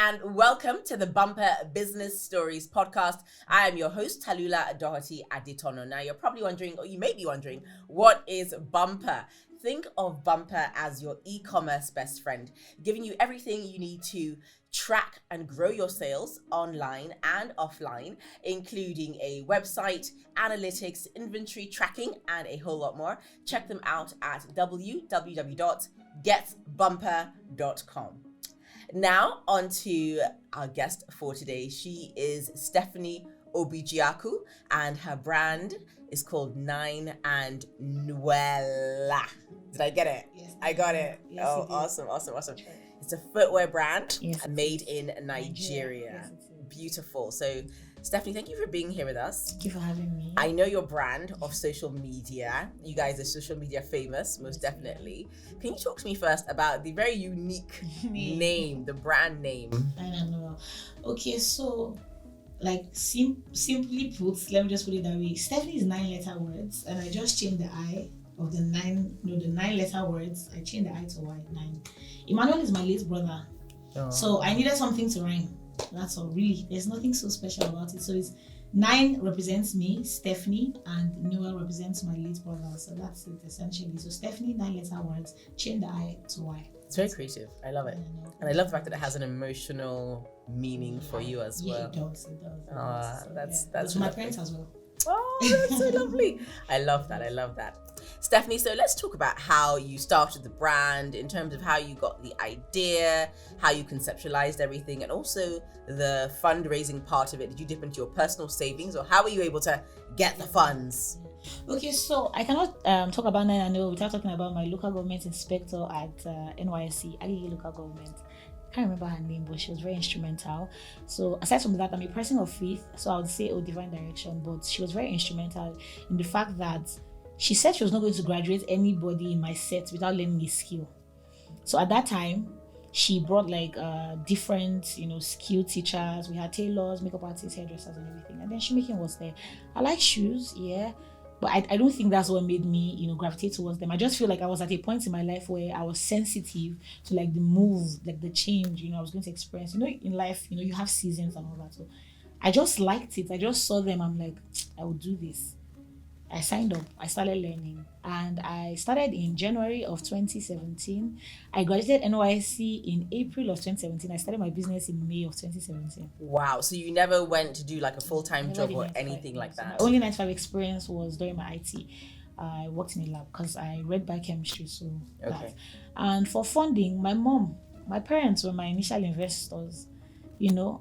and welcome to the Bumpa Business Stories podcast. I am your host, Talula Doherty Aditono. Now, you're probably wondering, or you may be wondering, what is Bumpa? Think of Bumpa as your e-commerce best friend, giving you everything you need to track and grow your sales online and offline, including a website, analytics, inventory tracking, and a whole lot more. Check them out at www.getbumper.com. Now, on to our guest for today. She is Stephanie Obijiaku, and her brand is called Nyne and Nuel. Did I get it? Yes, I got it. Yes, oh, awesome. It's a footwear brand made in Nigeria. Yes, beautiful. So, Stephanie, thank you for being here with us. Thank you for having me. I know your brand of social media. You guys are social media famous, most definitely. Can you talk to me first about the very unique name, the brand name? Nyne and Nuel. Okay, so like simply put, let me just put it that way. Stephanie is 9-letter words, and I just changed the I of the 9-letter words. I changed the I to Y, 9. Emmanuel is my late brother. Oh. So I needed something to rhyme. That's all, really. There's nothing so special about it. So it's 9 represents me, Stephanie, and Nuel represents my late brother. So that's it essentially. So Stephanie, 9-letter words, change the I to Y. It's very creative. I love it. And I love the fact that it has an emotional meaning for you as well. Yeah, it does. So, that's my parents as well. Oh, that's so lovely. I love that. Stephanie, so let's talk about how you started the brand in terms of how you got the idea, how you conceptualized everything, and also the fundraising part of it. Did you dip into your personal savings, or how were you able to get the funds? Okay, so I cannot talk about Nyne and Nuel without talking about my local government inspector at NYSC, Agege local government. I can't remember her name, but she was very instrumental. So aside from that, I'm a person of faith, so I would say, divine direction, but she was very instrumental in the fact that she said she was not going to graduate anybody in my set without learning a skill. So at that time, she brought different, skill teachers. We had tailors, makeup artists, hairdressers, and everything. And then shoemaking was there. I like shoes, yeah, but I don't think that's what made me, gravitate towards them. I just feel like I was at a point in my life where I was sensitive to the move, the change, I was going to experience. In life, you have seasons and all that. So I just liked it. I just saw them. I'm like, I will do this. I signed up, I started learning, and I started in January of 2017. I graduated NYSC in April of 2017. I started my business in May of 2017. Wow, so you never went to do a full-time job or anything like that? My only 9-to-5 experience was during my IT. I worked in a lab because I read biochemistry, so that. And for funding, my parents were my initial investors.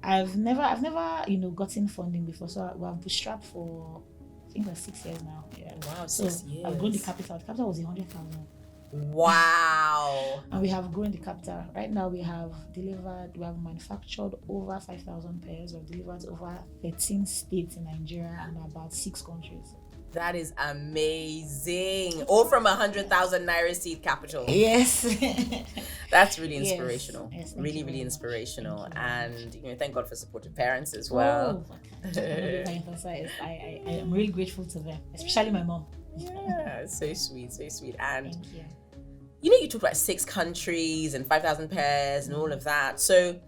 I've never gotten funding before, so we have bootstrapped for I think that's 6 years now. Yeah. Wow, 6 years. I've grown the capital. The capital was 100,000. Wow. And we have grown the capital. Right now we have manufactured over 5,000 pairs. We've delivered to over 13 states in Nigeria and about 6 countries. That is amazing. All from 100,000 Naira seed capital. Yes. That's really inspirational. Yes, really inspirational. And thank God for supportive parents as well. I am really grateful to them, especially my mom. Yeah, so sweet. And thank you. You talked about 6 countries and 5,000 pairs and all of that. So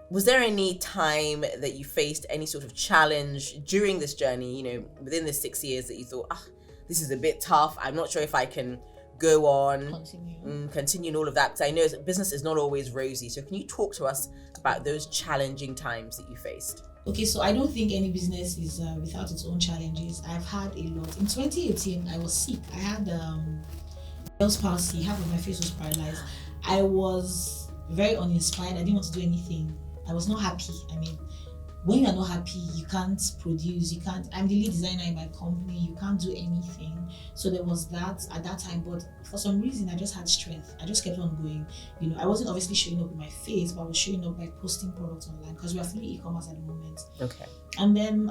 was there any time that you faced any sort of challenge during this journey, within the 6 years that you thought, this is a bit tough, I'm not sure if I can go on, continue and all of that? Because I know business is not always rosy. So can you talk to us about those challenging times that you faced? Okay, so I don't think any business is without its own challenges. I've had a lot. In 2018, I was sick. I had Bell's palsy. Half of my face was paralyzed. I was very uninspired. I didn't want to do anything. I was not happy. When you are not happy, you can't produce. I'm the lead designer in my company. You can't do anything. So there was that at that time. But for some reason, I just had strength. I just kept on going. I wasn't obviously showing up with my face, but I was showing up by posting products online because we are fully e-commerce at the moment. Okay. And then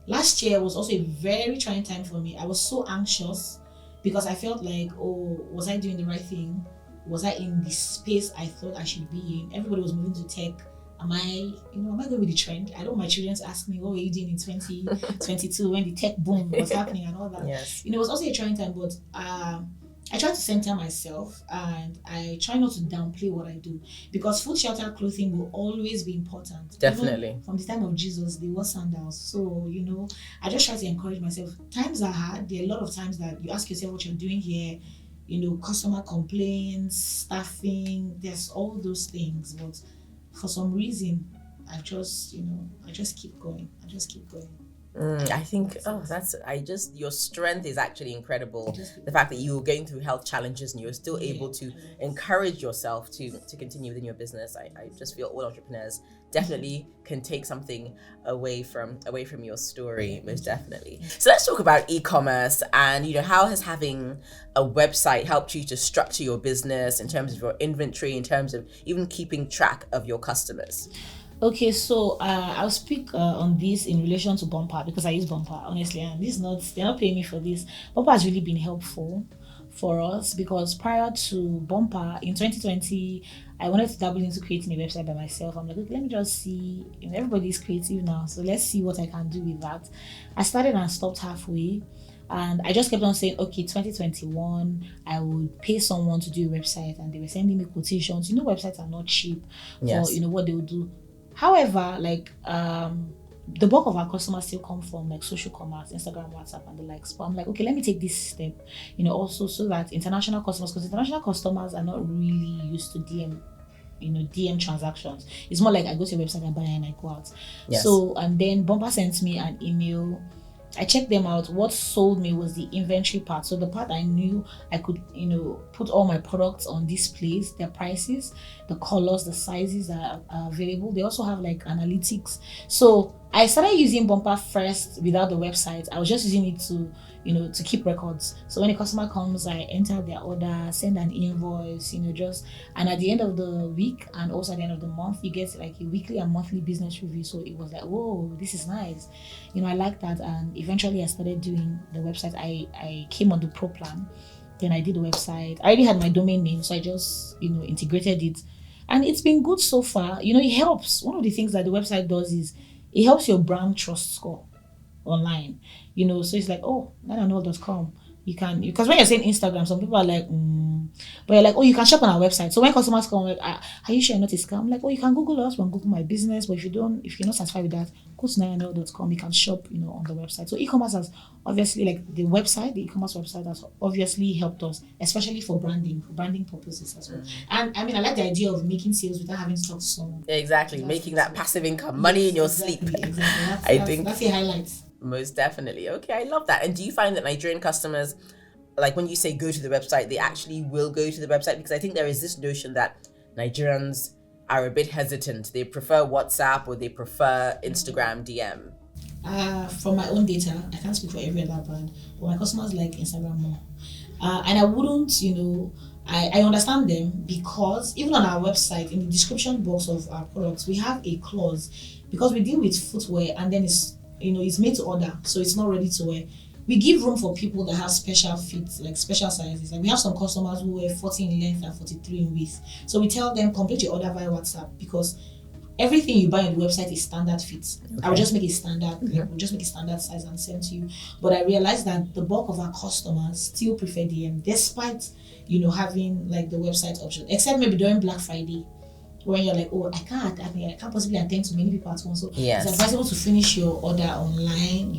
last year was also a very trying time for me. I was so anxious because I felt like, was I doing the right thing? Was I in the space I thought I should be in? Everybody was moving to tech. Am I going with the trend? I don't want my children to ask me, what were you doing in 2022 when the tech boom was happening and all that. Yes. It was also a trying time, but I try to center myself, and I try not to downplay what I do, because food, shelter, clothing will always be important. Definitely. Even from the time of Jesus, they wore sandals. So, I just try to encourage myself. Times are hard. There are a lot of times that you ask yourself what you're doing here, customer complaints, staffing, there's all those things. But for some reason, I just keep going. I think your strength is actually incredible. The fact that you were going through health challenges and you were still able to encourage yourself to continue within your business. I just feel all entrepreneurs definitely can take something away from your story, most definitely. So let's talk about e-commerce, and how has having a website helped you to structure your business in terms of your inventory, in terms of even keeping track of your customers? Okay, so I'll speak on this in relation to Bumpa, because I use Bumpa, honestly, and they're not paying me for this. Bumpa has really been helpful for us, because prior to Bumpa in 2020, I wanted to dabble into creating a website by myself. I'm like, okay, let me just see, everybody's creative now, so let's see what I can do with that. I started and stopped halfway. And I just kept on saying, okay, 2021, I would pay someone to do a website, and they were sending me quotations. Websites are not cheap for, what they would do. However, the bulk of our customers still come from social commerce, Instagram, WhatsApp, and the likes. But I'm like, okay, let me take this step, also so that international customers, because international customers are not really used to DM transactions. It's more like I go to your website and buy and I go out. Yes. So, and then Bumpa sent me an email. I checked them out. What sold me was the inventory part. So the part I knew I could, put all my products on displays, their prices, the colors, the sizes that are available. They also have analytics. So I started using Bumpa first without the website. I was just using it to keep records. So when a customer comes, I enter their order, send an invoice, and at the end of the week and also at the end of the month, you get a weekly and monthly business review. So it was like, whoa, this is nice. I like that. And eventually I started doing the website. I came on the pro plan. Then I did the website. I already had my domain name, so I just, integrated it. And it's been good so far. It helps. One of the things that the website does is it helps your brand trust score online. So it's like, oh, NyneandNuel.com. You can, because when you're saying Instagram, some people are like, but you're like, oh, you can shop on our website. So when customers come, like, are you sure you're not a scam? I'm like, oh, you can Google us, Google my business. But if you're not satisfied with that, go to NyneandNuel.com. You can shop, on the website. So e-commerce has obviously, the e-commerce website has obviously helped us, especially for branding purposes as well. And I like the idea of making sales without having to talk to someone. Exactly, making that passive income, money in your sleep. Exactly. I think that's a highlight. Most definitely. Okay, I love that. And do you find that Nigerian customers, when you say go to the website, they actually will go to the website? Because I think there is this notion that Nigerians are a bit hesitant. They prefer WhatsApp or they prefer Instagram DM. From my own data, I can't speak for every other brand, but my customers like Instagram more. And I wouldn't, I understand them, because even on our website, in the description box of our products, we have a clause, because we deal with footwear, and then it's made to order, so it's not ready to wear. We give room for people that have special fits, special sizes. We have some customers who wear 40 in length and 43 in width. So we tell them, complete your order via WhatsApp, because everything you buy on the website is standard fit. Okay. I will just make a standard, we'll just make a standard size and send to you. But I realized that the bulk of our customers still prefer DM, despite having the website option, except maybe during Black Friday, when you're like, oh, I can't possibly attend to many people at once. So yes, it's advisable to finish your order online,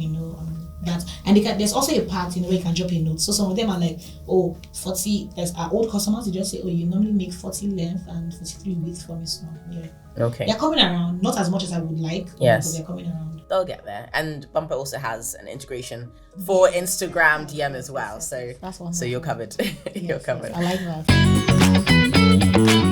that. And there's also a part, where you can drop a note. So some of them are like, oh, 40, there's our old customers, they just say, oh, you normally make 40 length and 43 width for me. So yeah. Okay. They're coming around, not as much as I would like, yes, but they're coming around. They'll get there. And Bumpa also has an integration for Instagram DM as well. So that's one. So you're covered. You're covered. Yes, I like that.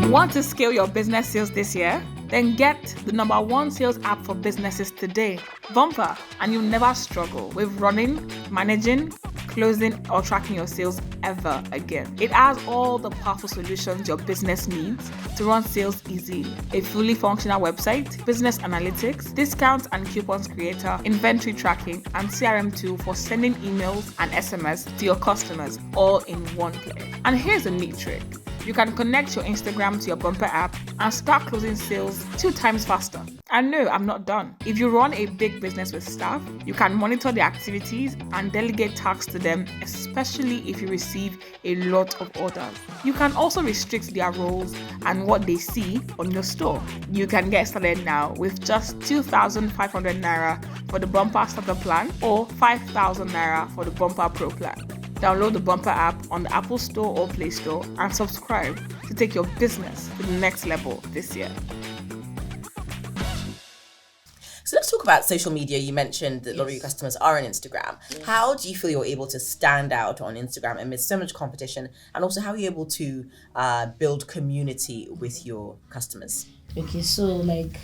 Want to scale your business sales this year? Then get the #1 sales app for businesses today, Bumpa, and you'll never struggle with running, managing, closing, or tracking your sales ever again. It has all the powerful solutions your business needs to run sales easy. A fully functional website, business analytics, discounts and coupons creator, inventory tracking, and CRM tool for sending emails and SMS to your customers, all in one place. And here's a neat trick. You can connect your Instagram to your Bumper app and start closing sales 2 times faster. And no, I'm not done. If you run a big business with staff, you can monitor their activities and delegate tasks to them, especially if you receive a lot of orders. You can also restrict their roles and what they see on your store. You can get started now with just 2,500 Naira for the Bumper Starter Plan or 5,000 Naira for the Bumper Pro Plan. Download the Bumper app on the Apple Store or Play Store and subscribe to take your business to the next level this year. So let's talk about social media. You mentioned that a lot of your customers are on Instagram. Yes. How do you feel you're able to stand out on Instagram amidst so much competition? And also, how are you able to build community with your customers? Okay, so like,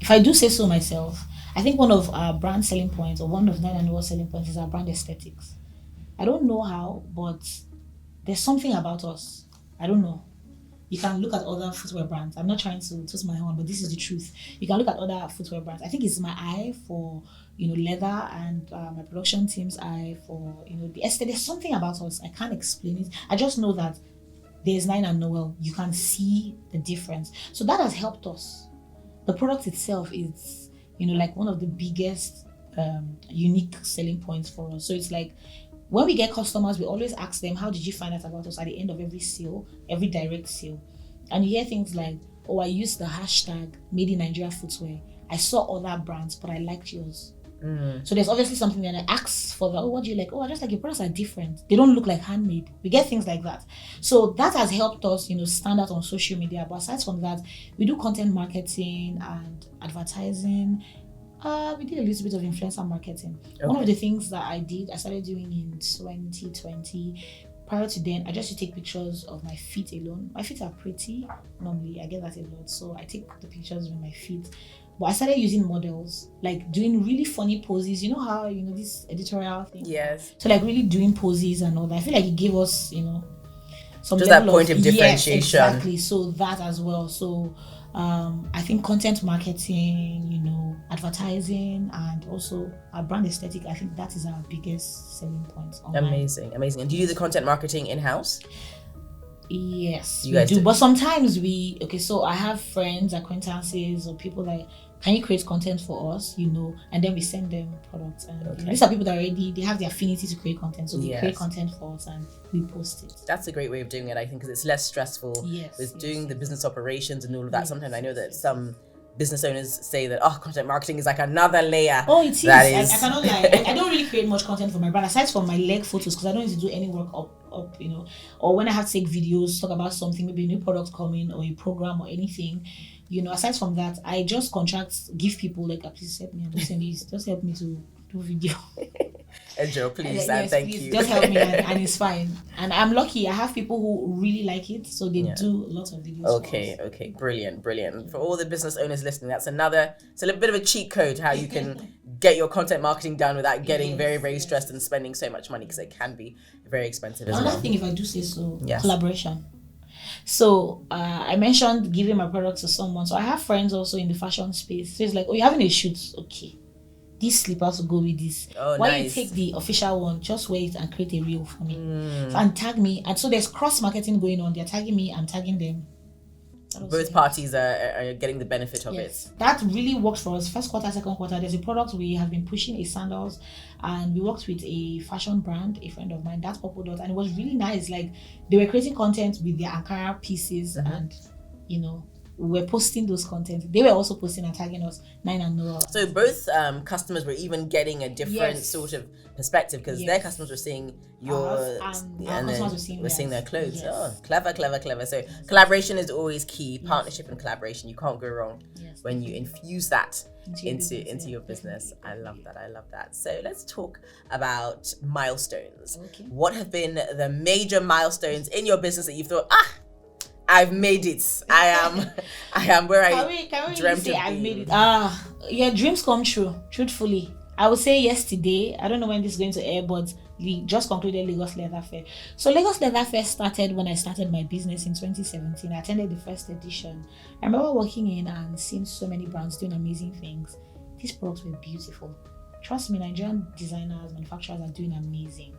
if I do say so myself, I think one of our brand selling points, or one of Nyne and Nuel selling points, is our brand aesthetics. I don't know how, but there's something about us. I don't know. You can look at other footwear brands. I'm not trying to toot my horn, but this is the truth. You can look at other footwear brands. I think it's my eye for, leather, and my production team's eye for, the aesthetic. There's something about us. I can't explain it. I just know that there's Nyne and Nuel. You can see the difference. So that has helped us. The product itself is, like one of the biggest unique selling points for us. So it's like, when we get customers, we always ask them, how did you find out about us at the end of every sale, every direct sale? And you hear things like, oh, I used the hashtag Made in Nigeria Footwear. I saw other brands, but I liked yours. So there's obviously something that I ask for. Oh, what do you like? Oh, I just like your products are different. They don't look like handmade. We get things like that. So that has helped us, stand out on social media. But aside from that, we do content marketing and advertising. We did a little bit of influencer marketing. Okay. One of the things that I started doing in 2020. Prior to then, I just used to take pictures of my feet alone. My feet are pretty. Normally, I get that a lot. So I take the pictures with my feet. But I started using models, like doing really funny poses. You know how, this editorial thing? Yes. So like really doing poses and all that. I feel like it gave us, some just that point of differentiation. Yes, exactly. So that as well. So I think content marketing, advertising, and also our brand aesthetic, I think that is our biggest selling point online. Amazing. And do you do the content marketing in-house? Yes, we do. But sometimes so I have friends, acquaintances, or people like, can you create content for us, and then we send them products. And these are people that they have the affinity to create content. So they create content for us and we post it. That's a great way of doing it, I think, because it's less stressful with doing the business operations and all of that. Sometimes I know that some business owners say that, content marketing is like another layer. Oh, it is. I cannot lie. I don't really create much content for my brand, aside from my leg photos, because I don't need to do any work up, or when I have to take videos, talk about something, maybe a new product coming or a program or anything. Aside from that, I just give people like, please help me. I'm just saying this. Just help me to do video. Joe, please, and thank you. Just help me, and it's fine. And I'm lucky. I have people who really like it, so they do lots of videos. Okay, brilliant. For all the business owners listening, it's a little bit of a cheat code how you can get your content marketing done without getting very, very stressed and spending so much money, because it can be very expensive as well. Another thing, if I do say so, collaboration. So I mentioned giving my product to someone. So I have friends also in the fashion space. So it's like, you're having a shoot, okay. These slippers will go with this. Why you take the official one, just wear it and create a reel for me. So, and tag me. And so there's cross marketing going on. They're tagging me, I'm tagging them. Both parties are getting the benefit of it. That really works for us. First quarter, second quarter, there's a product we have been pushing, a sandals, and we worked with a fashion brand, a friend of mine, that's Purple Dot, and it was really nice. Like, they were creating content with their Ankara pieces, and we were posting those content. They were also posting and tagging us, Nyne and Nuel. So both customers were even getting a different sort of perspective, because their customers were seeing yours and we're seeing their clothes. Yes. Oh, clever. So collaboration is always key. Partnership and collaboration. You can't go wrong when you infuse that into your business. I love that. So let's talk about milestones. Okay. What have been the major milestones in your business that you've thought, I've made it. I am where I dreamt of being. I've made it. Dreams come true. Truthfully, I would say yesterday. I don't know when this is going to air, but we just concluded Lagos Leather Fair. So Lagos Leather Fair started when I started my business in 2017. I attended the first edition. I remember walking in and seeing so many brands doing amazing things. These products were beautiful. Trust me, Nigerian designers, manufacturers are doing amazing.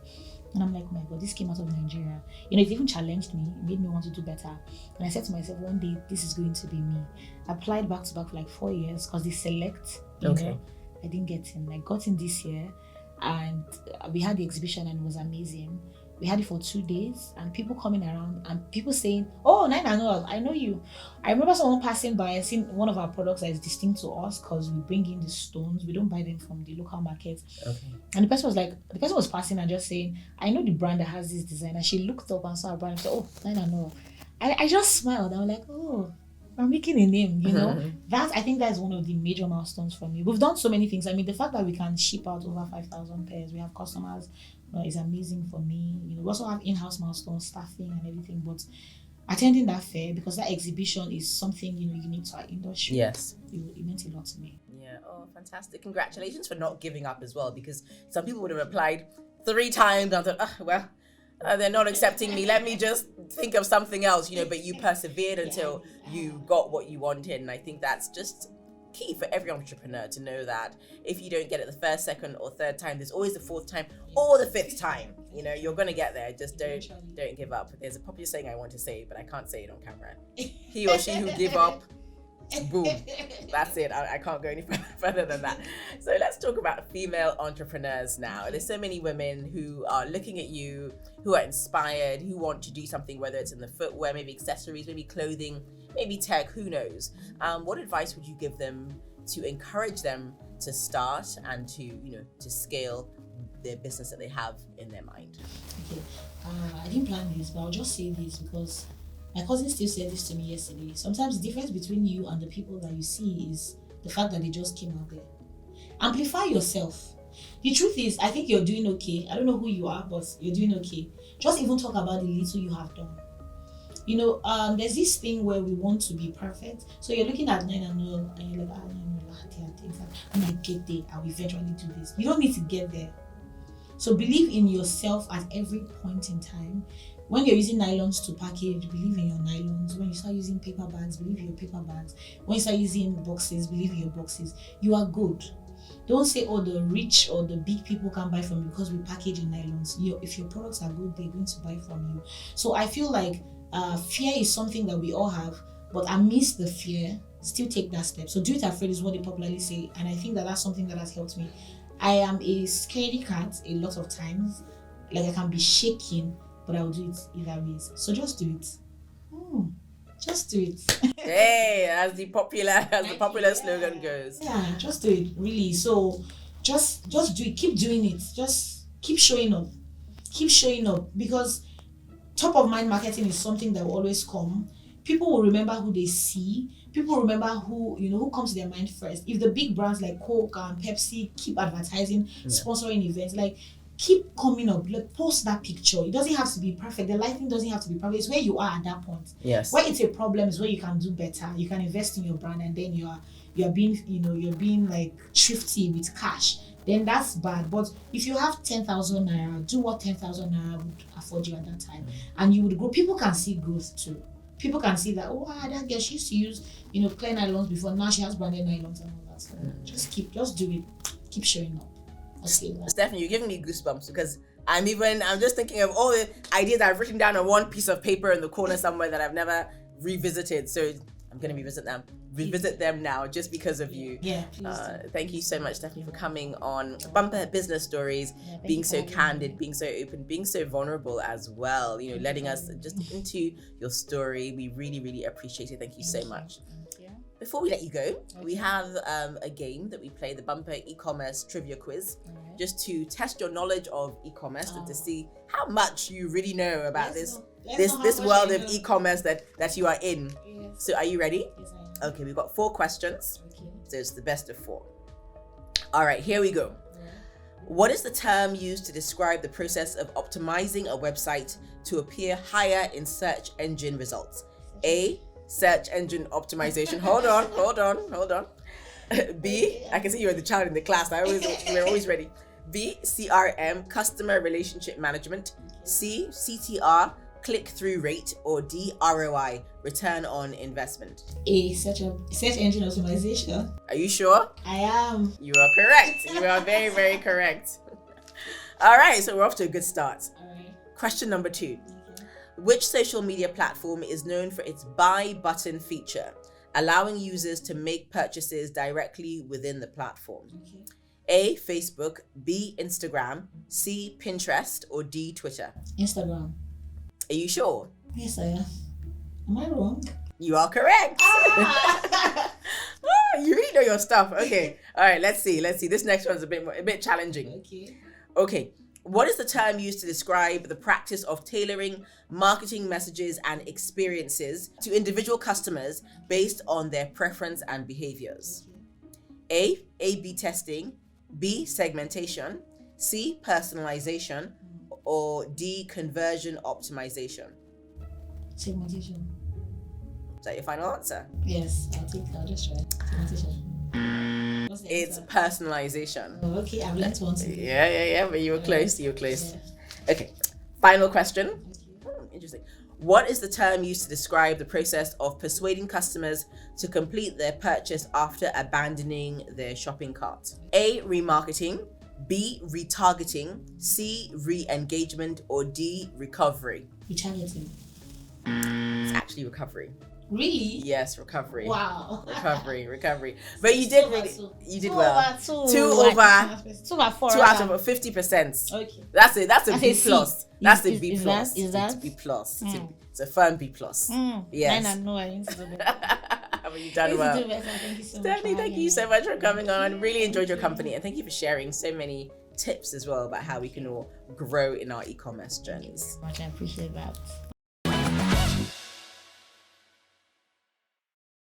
And I'm like, oh my God, this came out of Nigeria. You know, it even challenged me. It made me want to do better. And I said to myself, one day, this is going to be me. I applied back to back for like 4 years because they select, you know. I didn't get in. I got in this year and we had the exhibition and it was amazing. We had it for 2 days and people coming around and people saying, oh, Nyne and Nuel, I know you. I remember someone passing by and seeing one of our products that is distinct to us because we bring in the stones. We don't buy them from the local market. Okay. And the person was passing and just saying, I know the brand that has this design. And she looked up and saw our brand and said, oh, Nyne and Nuel. I just smiled. I was like, oh, I'm making a name, you know. I think that's one of the major milestones for me. We've done so many things. I mean, the fact that we can ship out over 5,000 pairs, we have customers, is amazing for me. You know, we also have in-house milestones, staffing and everything. But attending that fair, because that exhibition is something, you know, unique to our industry. Yes, it meant a lot to me. Yeah. Oh, fantastic! Congratulations for not giving up as well, because some people would have applied 3 times and thought, they're not accepting me. Let me just think of something else, you know. But you persevered until you got what you wanted, and I think that's just key for every entrepreneur to know that if you don't get it the first, second, or third time, there's always the 4th time or the 5th time. You know, you're gonna get there. Just don't give up. There's a popular saying I want to say, but I can't say it on camera. He or she who give up, boom. That's it. I can't go any further than that. So let's talk about female entrepreneurs now. There's so many women who are looking at you, who are inspired, who want to do something, whether it's in the footwear, maybe accessories, maybe clothing, maybe tech, who knows. What advice would you give them to encourage them to start and to scale their business that they have in their mind? Okay, I didn't plan this, but I'll just say this because my cousin still said this to me yesterday. Sometimes the difference between you and the people that you see is the fact that they just came out there. Amplify yourself. The truth is, I think you're doing okay. I don't know who you are, but you're doing okay. Just even talk about the little you have done. You know, there's this thing where we want to be perfect. So you're looking at Nyne and Nuel and you're like, there are things that when I get there, I'll eventually do this. You don't need to get there. So believe in yourself at every point in time. When you're using nylons to package, believe in your nylons. When you start using paper bags, believe in your paper bags. When you start using boxes, believe in your boxes. You are good. Don't say, oh, the rich or the big people can't buy from you because we package in nylons. If your products are good, they're going to buy from you. So I feel like fear is something that we all have, but amidst the fear, still take that step. So do it afraid is what they popularly say. And I think that that's something that has helped me. I am a scaredy cat a lot of times. Like I can be shaking, but I'll do it either ways. So just do it. Just do it. Hey, as the popular slogan goes. Yeah, just do it, really. So just do it. Keep doing it. Just keep showing up. Keep showing up, because top of mind marketing is something that will always come. People will remember who they see. People remember who comes to their mind first. If the big brands like Coke and Pepsi keep advertising, sponsoring events, like keep coming up, like post that picture. It doesn't have to be perfect. The lighting doesn't have to be perfect. It's where you are at that point. Yes. Where it's a problem is where you can do better. You can invest in your brand, and then you're being like thrifty with cash. Then that's bad. But if you have 10,000 naira, do what 10,000 naira would afford you at that time, and you would grow. People can see growth too. People can see that, that girl, she used to use, clear nylons before. Now she has branded nylons and all that. So just do it. Keep showing up. Stephanie, you're giving me goosebumps, because I'm just thinking of all the ideas I've written down on one piece of paper in the corner somewhere that I've never revisited. So I'm going to revisit them now just because of you. Yeah. Thank you so much, Stephanie, for coming on Bumpa Business Stories, being so candid, being so open, being so vulnerable as well, letting us just into your story. We really, really appreciate it. Thank you so much. Before we let you go, we have a game that we play, the Bumpa e-commerce trivia quiz, just to test your knowledge of e-commerce and to see how much you really know about this world of e-commerce that you are in. Yes. So are you ready? Yes, I am. Okay, we've got 4 questions. Okay. So it's the best of 4. All right, here we go. What is the term used to describe the process of optimizing a website to appear higher in search engine results? A, search engine optimization. Hold on. B, I can see you're the child in the class. We're always ready. B, CRM, customer relationship management. C, CTR, click-through rate. Or D, ROI, return on investment. A, search engine optimization. Are you sure? I am. You are correct. You are very, very correct. All right, so we're off to a good start. All right. Question number 2. Which social media platform is known for its buy button feature, allowing users to make purchases directly within the platform? Okay. A, Facebook, B, Instagram, C, Pinterest, or D, Twitter? Instagram. Are you sure? Yes, I am. Am I wrong? You are correct. Oh, you really know your stuff. Okay. All right, let's see. This next one's a bit challenging. Okay. Okay. What is the term used to describe the practice of tailoring marketing messages and experiences to individual customers based on their preference and behaviors? A, A/B testing, B, segmentation, C, personalization, or D, conversion optimization? Segmentation. Is that your final answer? Yes, I'll just try. Segmentation. What's the It's answer? personalization. Oh, okay, I've learned one today. Yeah, but you were close. Yeah. Okay, final question. Okay. Interesting. What is the term used to describe the process of persuading customers to complete their purchase after abandoning their shopping cart? A, remarketing, B, retargeting, C, re-engagement, or D, recovery? Retargeting. It's actually recovery. Really? Yes, recovery. Wow. Recovery. But you did really, you did well. 2 over 4 out of 50%. Okay. That's a That's B a C. plus. That's a Is B that- plus. is that- It's B plus. Mm. It's a firm B plus. Yes. Nyne and Nuel, I need to do better. But you've done Need to well. do better. Thank you so much. Stephanie, for thank having you me. so much for coming on. Really enjoyed your company, and thank you for sharing so many tips as well about how we can all grow in our e-commerce journeys. Much, I appreciate that.